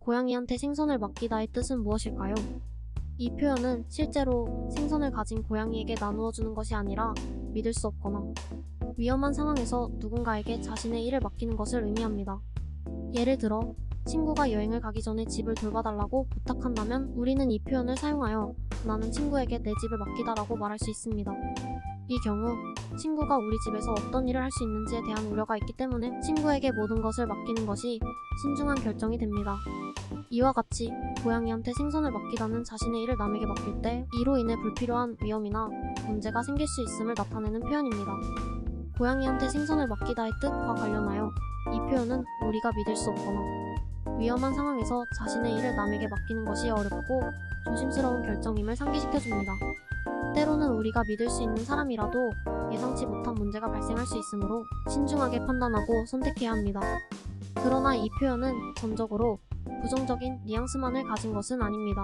고양이한테 생선을 맡기다의 뜻은 무엇일까요? 이 표현은 실제로 생선을 가진 고양이에게 나누어 주는 것이 아니라 믿을 수 없거나 위험한 상황에서 누군가에게 자신의 일을 맡기는 것을 의미합니다. 예를 들어 친구가 여행을 가기 전에 집을 돌봐달라고 부탁한다면 우리는 이 표현을 사용하여 나는 친구에게 내 집을 맡기다라고 말할 수 있습니다. 이 경우 친구가 우리 집에서 어떤 일을 할 수 있는지에 대한 우려가 있기 때문에 친구에게 모든 것을 맡기는 것이 신중한 결정이 됩니다. 이와 같이 고양이한테 생선을 맡기다는 자신의 일을 남에게 맡길 때 이로 인해 불필요한 위험이나 문제가 생길 수 있음을 나타내는 표현입니다. 고양이한테 생선을 맡기다의 뜻과 관련하여 이 표현은 우리가 믿을 수 없거나 위험한 상황에서 자신의 일을 남에게 맡기는 것이 어렵고 조심스러운 결정임을 상기시켜줍니다. 때로는 우리가 믿을 수 있는 사람이라도 예상치 못한 문제가 발생할 수 있으므로 신중하게 판단하고 선택해야 합니다. 그러나 이 표현은 전적으로 부정적인 뉘앙스만을 가진 것은 아닙니다.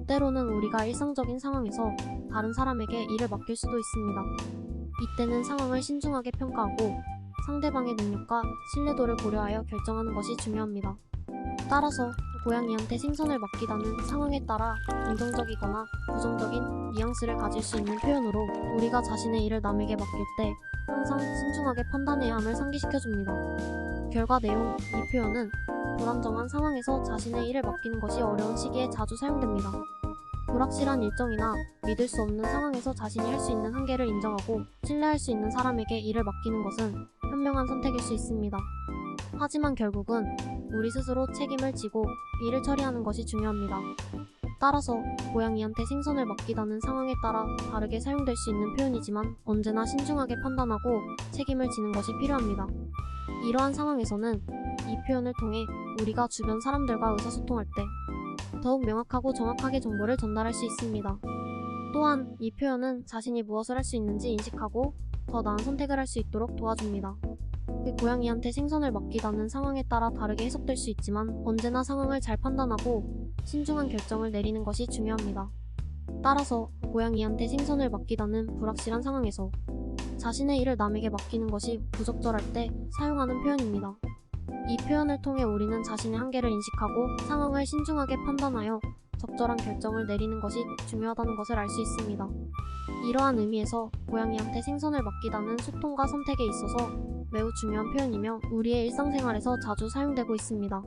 때로는 우리가 일상적인 상황에서 다른 사람에게 일을 맡길 수도 있습니다. 이때는 상황을 신중하게 평가하고 상대방의 능력과 신뢰도를 고려하여 결정하는 것이 중요합니다. 따라서 고양이한테 생선을 맡기다는 상황에 따라 긍정적이거나 부정적인 뉘앙스를 가질 수 있는 표현으로 우리가 자신의 일을 남에게 맡길 때 항상 신중하게 판단해야 함을 상기시켜줍니다. 결과 내용, 이 표현은 불안정한 상황에서 자신의 일을 맡기는 것이 어려운 시기에 자주 사용됩니다. 불확실한 일정이나 믿을 수 없는 상황에서 자신이 할 수 있는 한계를 인정하고 신뢰할 수 있는 사람에게 일을 맡기는 것은 현명한 선택일 수 있습니다. 하지만 결국은 우리 스스로 책임을 지고 일을 처리하는 것이 중요합니다. 따라서 고양이한테 생선을 맡기다는 상황에 따라 다르게 사용될 수 있는 표현이지만 언제나 신중하게 판단하고 책임을 지는 것이 필요합니다. 이러한 상황에서는 이 표현을 통해 우리가 주변 사람들과 의사소통할 때 더욱 명확하고 정확하게 정보를 전달할 수 있습니다. 또한 이 표현은 자신이 무엇을 할 수 있는지 인식하고 더 나은 선택을 할 수 있도록 도와줍니다. 고양이한테 생선을 맡기다는 상황에 따라 다르게 해석될 수 있지만 언제나 상황을 잘 판단하고 신중한 결정을 내리는 것이 중요합니다. 따라서 고양이한테 생선을 맡기다는 불확실한 상황에서 자신의 일을 남에게 맡기는 것이 부적절할 때 사용하는 표현입니다. 이 표현을 통해 우리는 자신의 한계를 인식하고 상황을 신중하게 판단하여 적절한 결정을 내리는 것이 중요하다는 것을 알 수 있습니다. 이러한 의미에서 고양이한테 생선을 맡기다는 소통과 선택에 있어서 매우 중요한 표현이며 우리의 일상생활에서 자주 사용되고 있습니다.